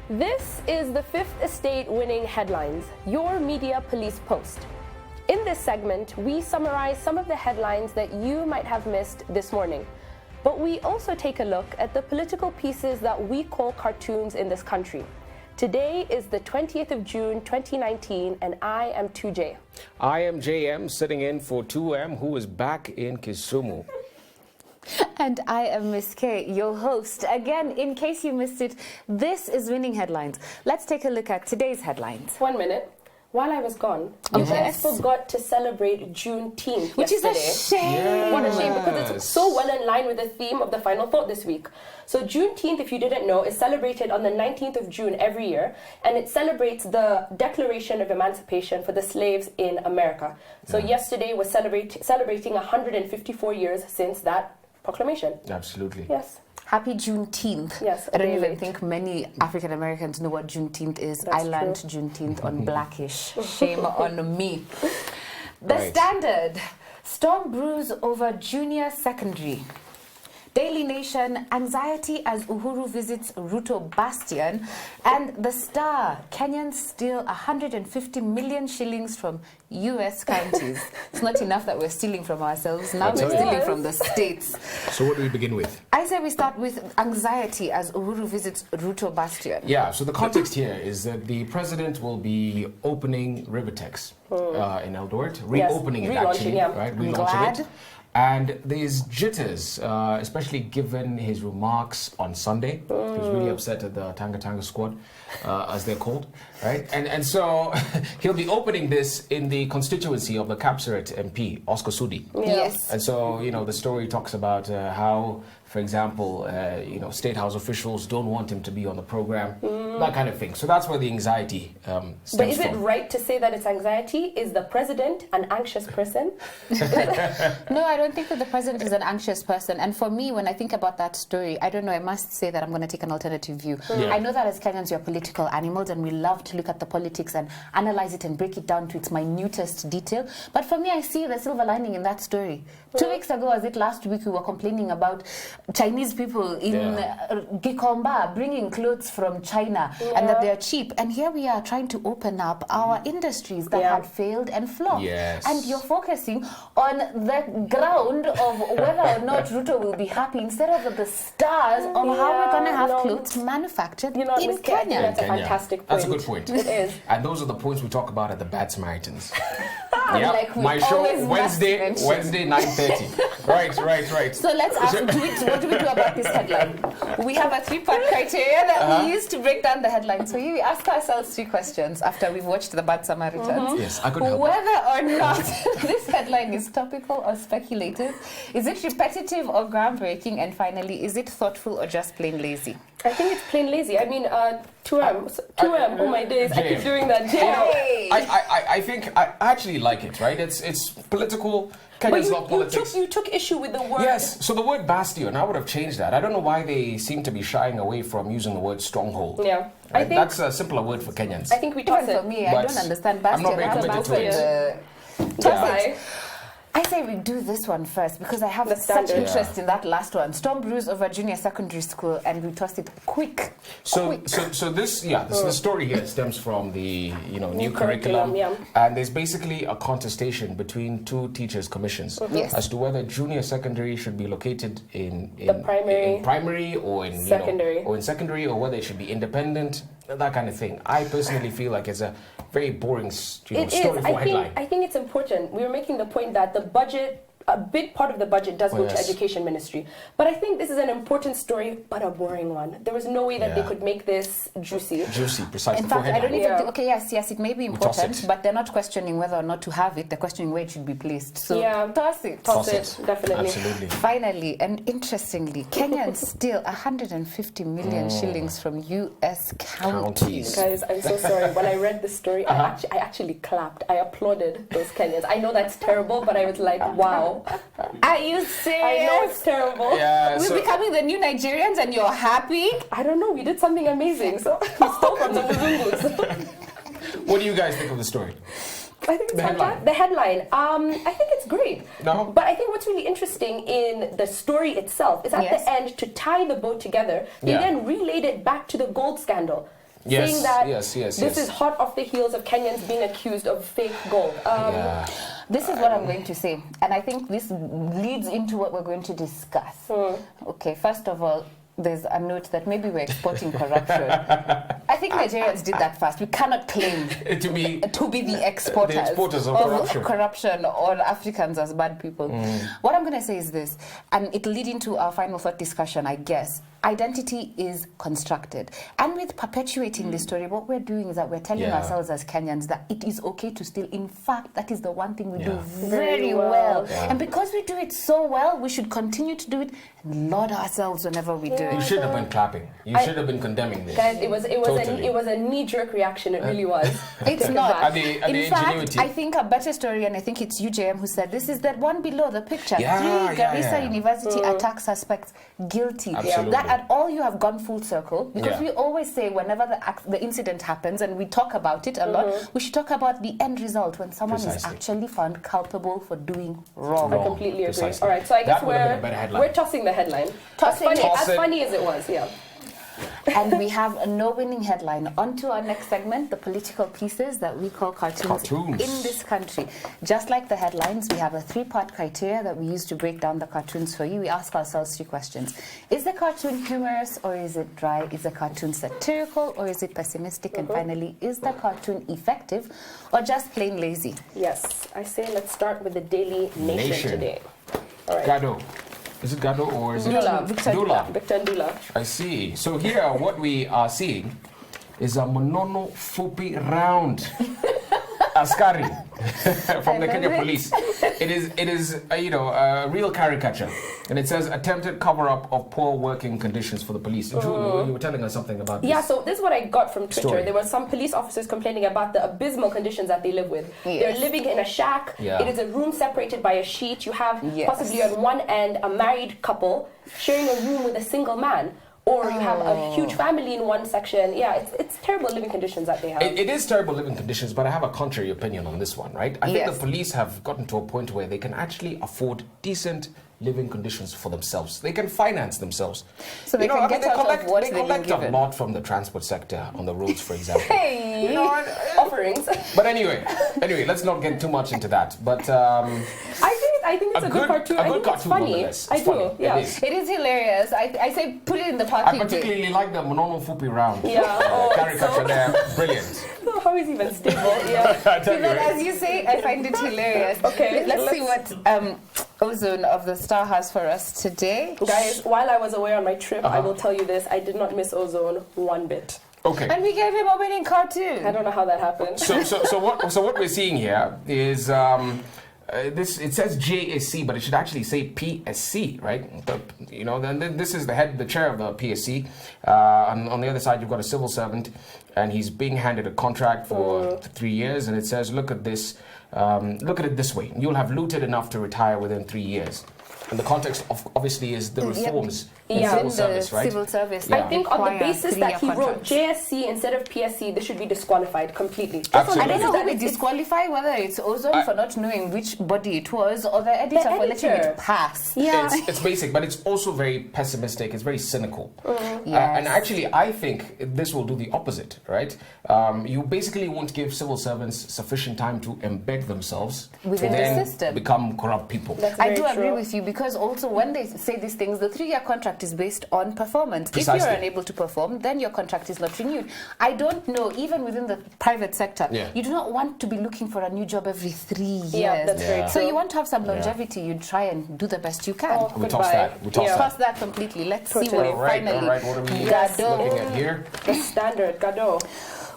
This is the Fifth Estate Winning Headlines, your media police post. In this segment, we summarize some of the headlines that you might have missed this morning. But we also take a look at the political pieces that we call cartoons in this country. Today is the 20th of June, 2019, and I am 2J. I am JM, sitting in for 2M, who is back in Kisumu. And I am Miss K, your host. Again, in case you missed it, this is Winning Headlines. Let's take a look at today's headlines. 1 minute. While I was gone, you guys forgot to celebrate Juneteenth Which yesterday. is a shame. Yes. What a shame, because it's so well in line with the theme of the Final Thought this week. So Juneteenth, if you didn't know, is celebrated on the 19th of June every year, and it celebrates the Declaration of Emancipation for the slaves in America. So yesterday was celebrating 154 years since that proclamation. Absolutely. Yes. Happy Juneteenth. Yes, I don't really. even think many African Americans know what Juneteenth is. That's I learned true. Juneteenth on Blackish. Shame on me. The Right. Standard. Storm brews over junior secondary. Daily Nation, anxiety as Uhuru visits Ruto bastion. And The Star, Kenyans steal 150 million shillings from US counties. It's not enough that we're stealing from ourselves. Now That's we're right. stealing from the states. So what do we begin with? I say we start with anxiety as Uhuru visits Ruto bastion. Yeah, so the context here is that the president will be opening Rivertex in Eldoret, reopening it relaunching, actually, yeah. right? I'm Relaunching glad. it. And there's jitters, especially given his remarks on Sunday. He was really upset at the Tanga Tanga squad, as they're called, right? And so he'll be opening this in the constituency of the Kapsaret MP, Oscar Sudi. Yes. And so, you know, the story talks about how, for example, State House officials don't want him to be on the program, that kind of thing. So that's where the anxiety stems But is it from. right to say that it's anxiety? Is the president an anxious person? No, I don't think that the president is an anxious person. And for me, when I think about that story, I don't know, I must say that I'm going to take an alternative view. Yeah. I know that as Kenyans, we are political animals and we love to look at the politics and analyze it and break it down to its minutest detail. But for me, I see the silver lining in that story. 2 weeks ago, was it last week, we were complaining about Chinese people in Gikomba bringing clothes from China and that they're cheap. And here we are trying to open up our industries that had failed and flopped. Yes. And you're focusing on the ground of whether or not Ruto will be happy instead of the stars of how we're going to have clothes manufactured You know, in Miss K, I think Kenya. that's a Kenya. fantastic point. That's a good point. It is. And those are the points we talk about at the Bad Samaritans. Like we my show always must mention. Wednesday 9:30. Right. So let's ask, what do we do about this headline? We have a three-part criteria that we use to break down the headline. So we ask ourselves 3 questions after we've watched The Bad Samaritans. Yes, I could help. Whether or not this headline is topical or speculative, is it repetitive or groundbreaking, and finally, is it thoughtful or just plain lazy? I think it's plain lazy. I mean, 2M, oh my days, I keep JM. doing that. Hey! I think I actually like it, right? It's political. But Kenya's love politics. you took issue with the word. Yes, so the word bastion, I would have changed that. I don't know why they seem to be shying away from using the word stronghold. Yeah. Right? I think That's a simpler word for Kenyans. I think we toss Even it. for me, I But don't understand I'm not bastion. very How committed about to it. the- Why? I say we do this one first because I have The such Standard. interest in that last one. Storm brews over junior secondary school, and we tossed it quick. So this the story here stems from the new curriculum, and there's basically a contestation between 2 teachers' commissions Yes. as to whether junior secondary should be located in primary or in Secondary. or in secondary, or whether it should be independent, that kind of thing. I personally feel like it's a very boring story It is. for headline. I think it's important. We were making the point that the budget, a big part of the budget does go to education ministry. But I think this is an important story, but a boring one. There was no way that they could make this juicy. Juicy, precisely. In fact, I don't even think, okay, yes, it may be toss important, it. but they're not questioning whether or not to have it. They're questioning where it should be placed. So toss it. Toss it, definitely. Absolutely. Finally, and interestingly, Kenyans steal 150 million shillings from U.S. counties. Guys, I'm so sorry. When I read the story, I actually clapped. I applauded those Kenyans. I know that's terrible, but I was like, wow. Are you serious? I know it's terrible. Yeah, We're becoming the new Nigerians and you're happy? I don't know. We did something amazing. So we stole from the Muzungus. What do you guys think of the story? I think it's The headline. The headline. I think it's great. No. But I think what's really interesting in the story itself is at Yes. the end, to tie the boat together, they then relayed it back to the gold scandal. Yes, saying that yes. this is hot off the heels of Kenyans being accused of fake gold. This is what I'm going to say, and I think this leads into what we're going to discuss. Okay, first of all, there's a note that maybe we're exporting corruption. I think Nigerians did that first. We cannot claim to be the exporters of corruption or Africans as bad people. What I'm going to say is this, and it'll lead into our final thought discussion, I guess. Identity is constructed. And with perpetuating this story, what we're doing is that we're telling ourselves as Kenyans that it is okay to steal. In fact, that is the one thing we do very well. And because we do it so well, we should continue to do it and laud ourselves whenever we do it. You should have been clapping. You should have been condemning this. Guys, it was a knee-jerk reaction. It really was. It's not. In fact, I think a better story, and I think it's UJM who said this, is that one below the picture. 3 Garissa University attack suspects guilty. That at all you have gone full circle, because we always say whenever the incident happens and we talk about it a lot, we should talk about the end result when someone is actually found culpable for doing wrong. I completely agree. All right, so I guess we're tossing the headline. As funny as it was, And we have a no winning headline. On to our next segment, the political pieces that we call cartoons in this country. Just like the headlines, we have a 3-part criteria that we use to break down the cartoons for you. We ask ourselves 3 questions. Is the cartoon humorous or is it dry? Is the cartoon satirical or is it pessimistic? And finally, is the cartoon effective or just plain lazy? Yes, I say let's start with the Daily Nation today. All right. Gado. Is it Gado or is it Victor Ndula. I see. So here, what we are seeing is a Monono Fupi Round Askari from the Kenya Police. It is a real caricature, and it says attempted cover-up of poor working conditions for the police. Julie, you were telling us something about this. Yeah, so this is what I got from Twitter. There were some police officers complaining about the abysmal conditions that they live with. They're living in a shack. It is a room separated by a sheet. You have possibly on one end a married couple sharing a room with a single man. Or you have a huge family in one section. Yeah, it's terrible living conditions that they have. It is terrible living conditions, but I have a contrary opinion on this one, right? I think the police have gotten to a point where they can actually afford decent living conditions for themselves. They can finance themselves. So they can get out of what they've been given. They collect a lot from the transport sector on the roads, for example. Offerings. But anyway, let's not get too much into that. But I think it's a good cartoon. I think it's funny. I do. Yeah, it is hilarious. I say put it in the party. I particularly like the Monono Fupi Round. Caricature there, brilliant. How is even stable? Yeah. But as you say, I find it hilarious. Okay, let's see what Ozone of the Star has for us today. Guys, while I was away on my trip, I will tell you this: I did not miss Ozone one bit. Okay. And we gave him a winning cartoon. I don't know how that happened. So what we're seeing here is it says JSC, but it should actually say PSC, right? Then this is the chair of the PSC. On the other side, you've got a civil servant, and he's being handed a contract for 3 years, and it says, look at this. Look at it this way: you'll have looted enough to retire within 3 years. And the context obviously is the reforms in civil service, right? Civil service. I think on the basis that he wrote JSC instead of PSC, this should be disqualified completely. Absolutely. I don't know who we disqualify, whether it's Ozone for not knowing which body it was, or the editor for letting it pass. Yeah. It's basic, but it's also very pessimistic. It's very cynical. Yes. And actually, I think this will do the opposite, right? You basically won't give civil servants sufficient time to embed themselves within the system, become corrupt people. I do agree with you, because also when they say these things, the 3-year contract is based on performance. Precisely. If you're unable to perform, then your contract is not renewed. I don't know, even within the private sector, you do not want to be looking for a new job every 3 years. Yeah, that's very true. So you want to have some longevity. You try and do the best you can. We toss that. Toss that completely. Let's see what finally. All right, what are we looking at here? The standard Gado.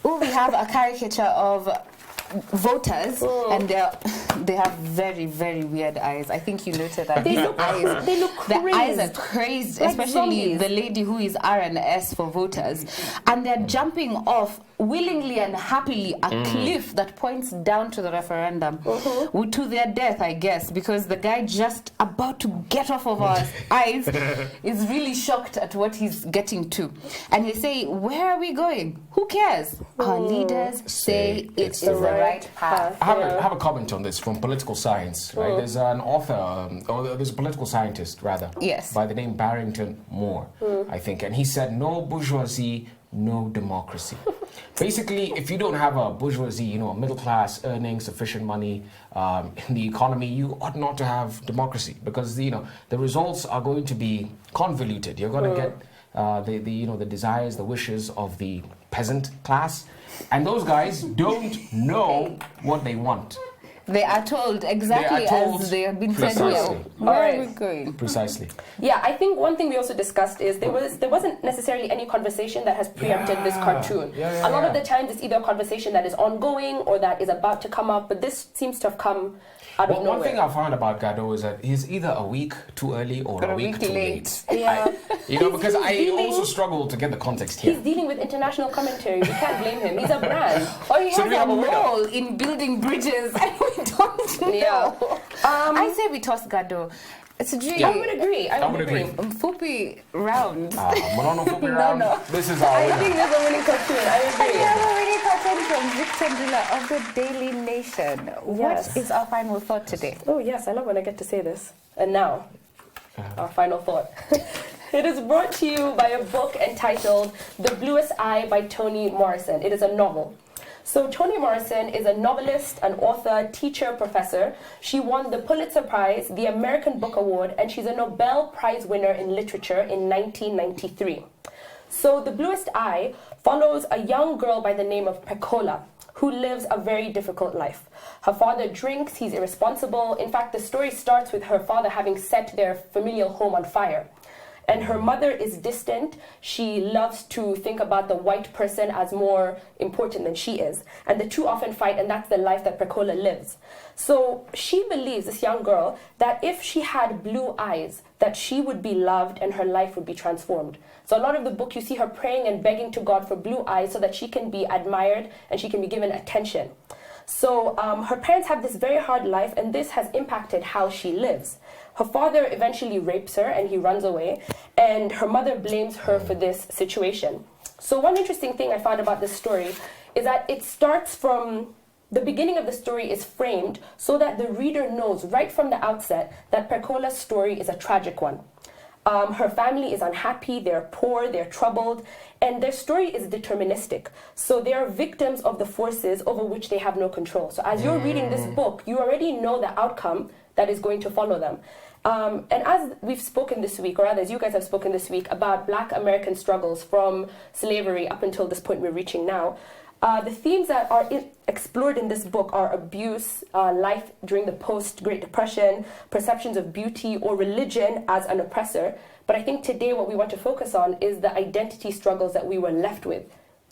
Oh, we have a caricature of voters, and they have very, very weird eyes. I think you noted that. They look crazed. Their eyes are crazed, like especially zombies. The lady who is RNS for voters, and they're jumping off willingly and happily a cliff that points down to the referendum, to their death, I guess, because the guy just about to get off of our eyes is really shocked at what he's getting to, and he say, "Where are we going? Who cares? Our leaders say it is the right path. I have a comment on this from political science, right? There's an author, or there's a political scientist, rather, Yes. by the name Barrington Moore, I think, and he said, no bourgeoisie, no democracy. Basically, if you don't have a bourgeoisie, a middle class earning sufficient money in the economy, you ought not to have democracy, because the results are going to be convoluted. You're going to get the desires, the wishes of the peasant class, and those guys don't know what they want. They are told exactly as they have been said here. Precisely. Where are we going? Precisely. Yeah, I think one thing we also discussed is there wasn't necessarily any conversation that has preempted this cartoon. A lot of the times it's either a conversation that is ongoing or that is about to come up, but this seems to have come out of nowhere. One thing I found about Gado is that he's either a week too early or a week too late. Yeah. Because I also struggle to get the context here. He's dealing with international commentary. We can't blame him. He's a brand. Or he So has do we a have a winner? role in building bridges and we don't know. Yeah. I say we toss Gado. It's a dream. I would agree. I would agree. Fupi round. Monono Fupi round. No. This is our I winner. think there's a winning cartoon. I We agree. have a winning cartoon from Victor Dula of the Daily Nation. Yes. What is our final thought today? Oh, yes. I love when I get to say this. And now, our final thought. It is brought to you by a book entitled The Bluest Eye by Toni Morrison. It is a novel. So Toni Morrison is a novelist, an author, teacher, professor. She won the Pulitzer Prize, the American Book Award, and she's a Nobel Prize winner in literature in 1993. So The Bluest Eye follows a young girl by the name of Pecola, who lives a very difficult life. Her father drinks, he's irresponsible. In fact, the story starts with her father having set their familial home on fire. And her mother is distant. She loves to think about the white person as more important than she is. And the two often fight, and that's the life that Pecola lives. So she believes, this young girl, that if she had blue eyes, that she would be loved and her life would be transformed. So a lot of the book, you see her praying and begging to God for blue eyes so that she can be admired and she can be given attention. So her parents have this very hard life, and this has impacted how she lives. Her father eventually rapes her and he runs away, and her mother blames her for this situation. So one interesting thing I found about this story is that it starts from the beginning of the story is framed so that the reader knows right from the outset that Pecola's story is a tragic one. Her family is unhappy, they're poor, they're troubled, and their story is deterministic. So they are victims of the forces over which they have no control. So as you're reading this book, you already know the outcome that is going to follow them. And as we've spoken this week, or rather as you guys have spoken this week, about Black American struggles from slavery up until this point we're reaching now, the themes that are explored in this book are abuse, life during the post-Great Depression, perceptions of beauty or religion as an oppressor. But I think today what we want to focus on is the identity struggles that we were left with,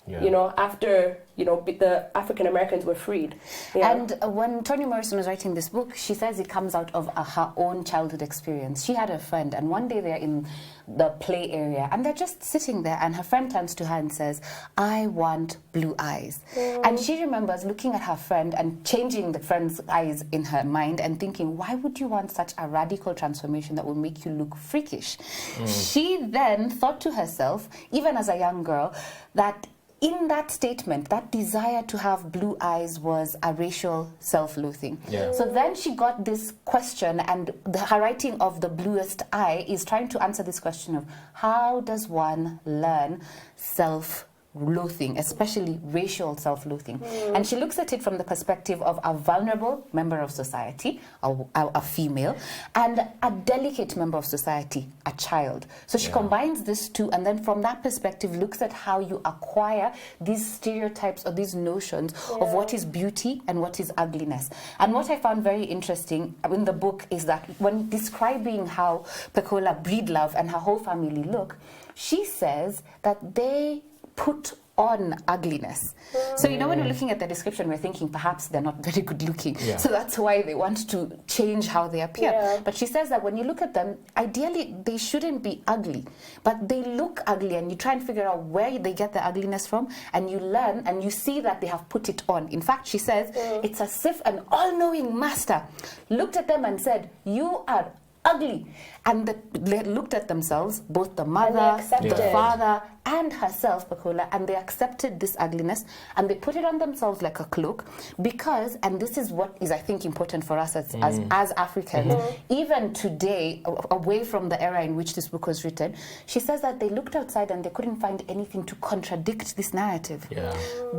after, the African Americans were freed. Yeah. And when Toni Morrison was writing this book, she says it comes out of her own childhood experience. She had a friend, and one day they're in the play area, and they're just sitting there, and her friend turns to her and says, "I want blue eyes." And she remembers looking at her friend and changing the friend's eyes in her mind and thinking, why would you want such a radical transformation that will make you look freakish? She then thought to herself, even as a young girl, that in that statement, that desire to have blue eyes was a racial self-loathing. Yeah. So then she got this question, and her writing of The Bluest Eye is trying to answer this question of how does one learn self-loathing, especially racial self-loathing. And she looks at it from the perspective of a vulnerable member of society, a female, and a delicate member of society, a child. So she combines these two, and then from that perspective looks at how you acquire these stereotypes or these notions of what is beauty and what is ugliness. And what I found very interesting in the book is that when describing how Pecola Breedlove and her whole family look, she says that they put on ugliness. So, when we're looking at the description, we're thinking perhaps they're not very good looking. Yeah. So that's why they want to change how they appear. Yeah. But she says that when you look at them, ideally they shouldn't be ugly, but they look ugly, and you try and figure out where they get the ugliness from, and you learn and you see that they have put it on. In fact, she says it's as if an all-knowing master looked at them and said, "You are ugly. And they looked at themselves, both the mother, accepted the it. father, and herself, Pakola, and they accepted this ugliness and they put it on themselves like a cloak because, and this is what is, I think, important for us as Africans, even today, away from the era in which this book was written, she says that they looked outside and they couldn't find anything to contradict this narrative. Yeah.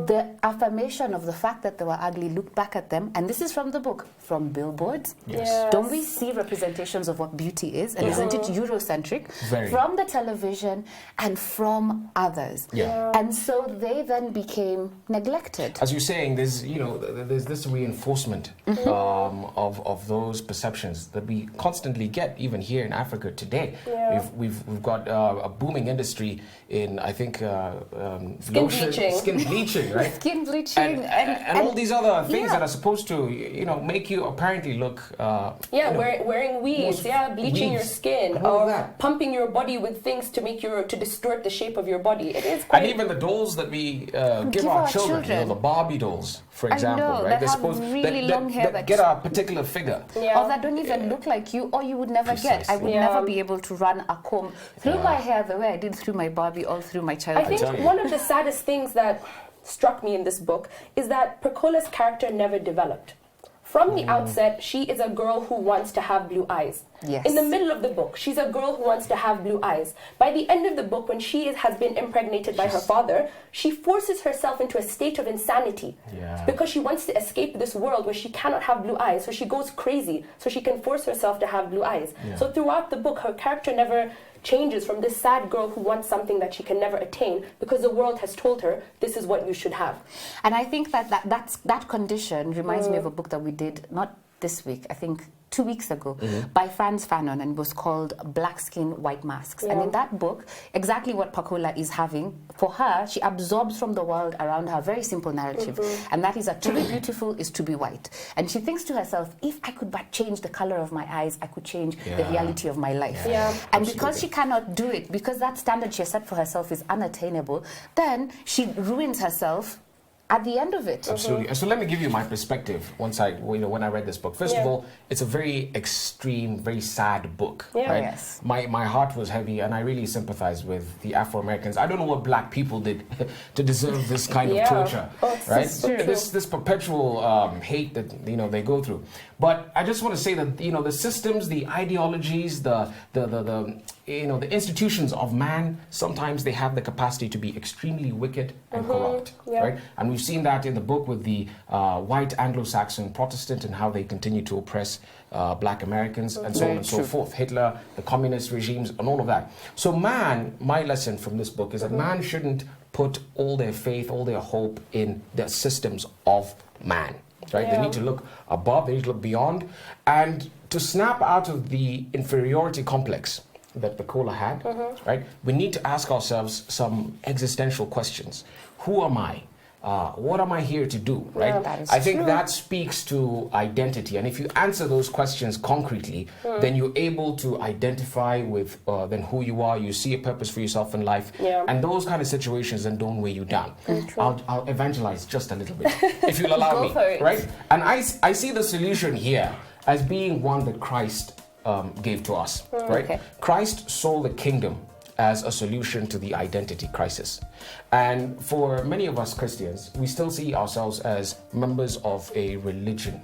The affirmation of the fact that they were ugly looked back at them, and this is from the book, from billboards. Yes. Don't we see representations of what beauty is? And isn't it Eurocentric? Very. From the television and from others. Yeah. And so they then became neglected. As you're saying, there's this reinforcement of those perceptions that we constantly get, even here in Africa today. Yeah. We've got a booming industry in, I think, Skin bleaching, right? Skin bleaching and all these other things yeah. that are supposed to, make you apparently look. Wearing weaves, bleaching your weaves, skin, and all of or that. pumping your body with things to make to distort the shape of your body. It is quite. And even the dolls that we give our children, the Barbie dolls, for example, I know, right? that have really long hair that get a particular figure. Yeah. Or that don't even look like you, or you would never get. I would Yeah. never be able to run a comb through my hair the way I did through my Barbie all through my I childhood. think one of the saddest things that struck me in this book is that Percola's character never developed. From the outset, she is a girl who wants to have blue eyes. Yes. In the middle of the book, she's a girl who wants to have blue eyes. By the end of the book, when she has been impregnated by her father, she forces herself into a state of insanity. Yeah. Because she wants to escape this world where she cannot have blue eyes. So she goes crazy so she can force herself to have blue eyes. Yeah. So throughout the book, her character never changes from this sad girl who wants something that she can never attain because the world has told her this is what you should have. And I think that condition reminds me of a book that we did, not this week, I think 2 weeks ago, by Franz Fanon, and it was called Black Skin, White Masks. Yeah. And in that book, exactly what Pakola is having, for her, she absorbs from the world around her a very simple narrative, and that is that to be beautiful is to be white. And she thinks to herself, if I could but change the color of my eyes, I could change the reality of my life. Yeah. And because she cannot do it, because that standard she has set for herself is unattainable, then she ruins herself at the end of it. Absolutely. So let me give you my perspective when I read this book. First of all, it's a very extreme, very sad book. Yeah. Right? Yes. My heart was heavy, and I really sympathize with the Afro-Americans. I don't know what black people did to deserve this kind of torture. Right? So true. This perpetual hate that they go through. But I just want to say that the systems, the ideologies, the institutions of man, sometimes they have the capacity to be extremely wicked and corrupt. Yeah. Right? And we've seen that in the book with the white Anglo-Saxon Protestant and how they continue to oppress black Americans and so on and so forth. Hitler, the communist regimes, and all of that. So my lesson from this book is that man shouldn't put all their faith, all their hope in the systems of man. Right? Yeah. They need to look above, they need to look beyond, and to snap out of the inferiority complex that Pakola had, right? We need to ask ourselves some existential questions. Who am I? What am I here to do, right? Yeah, that is I think true. that speaks to identity. And if you answer those questions concretely, then you're able to identify with then who you are. You see a purpose for yourself in life. Yeah. And those kind of situations then don't weigh you down. I'll evangelize just a little bit, if you'll allow Go me, for it. right? And I see the solution here as being one that Christ gave to us, right? Okay. Christ saw the kingdom as a solution to the identity crisis. And for many of us Christians, we still see ourselves as members of a religion.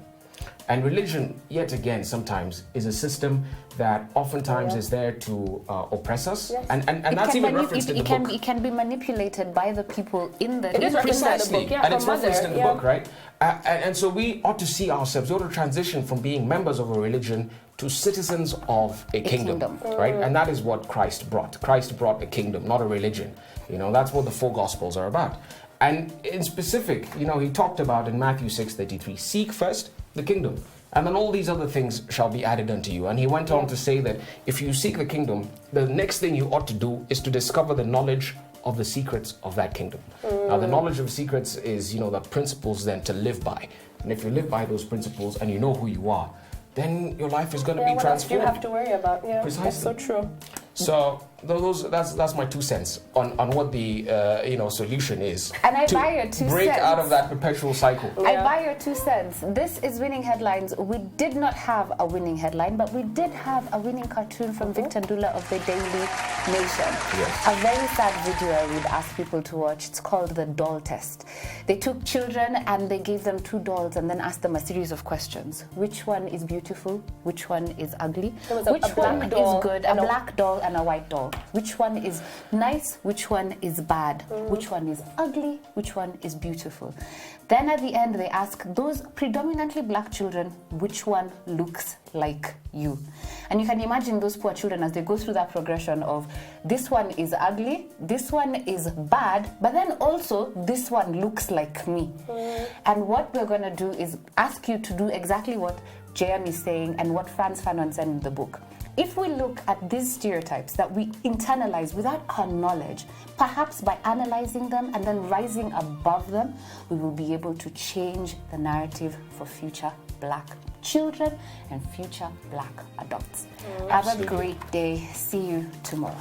And religion, yet again, sometimes is a system that oftentimes is there to oppress us. Yes. And that's even referenced in the book. It can be manipulated by the people in the It is referenced in the Precisely, book, yeah, and it's from referenced in the Mother, book, right? And so we ought to see ourselves, we ought to transition from being members of a religion to citizens of a kingdom, right? And that is what Christ brought. Christ brought a kingdom, not a religion. That's what the four Gospels are about. And in specific, he talked about in Matthew 6:33, seek first the kingdom, and then all these other things shall be added unto you. And he went on to say that if you seek the kingdom, the next thing you ought to do is to discover the knowledge of the secrets of that kingdom. Now, the knowledge of secrets is, the principles then to live by. And if you live by those principles and you know who you are, then your life is going to be What else do you transformed. have to worry about? Yeah, Precisely. that's so true. So that's my 2 cents on what the solution is. And I to buy your 2 break cents. out of that perpetual cycle. I buy your 2 cents. This is Winning Headlines. We did not have a winning headline, but we did have a winning cartoon from Victor Ndula of the Daily Nation. Yes. A very sad video I would ask people to watch. It's called the doll test. They took children and they gave them 2 dolls and then asked them a series of questions. Which one is beautiful? Which one is ugly? Which one is good? A black doll and a white doll. Which one is nice? Which one is bad? Which one is ugly? Which one is beautiful? Then at the end, they ask those predominantly black children, which one looks like you? And you can imagine those poor children as they go through that progression of this one is ugly, this one is bad, but then also this one looks like me. And what we're going to do is ask you to do exactly what JM is saying and what Frantz Fanon said in the book. If we look at these stereotypes that we internalize without our knowledge, perhaps by analyzing them and then rising above them, we will be able to change the narrative for future black children and future black adults. Have a great day. See you tomorrow.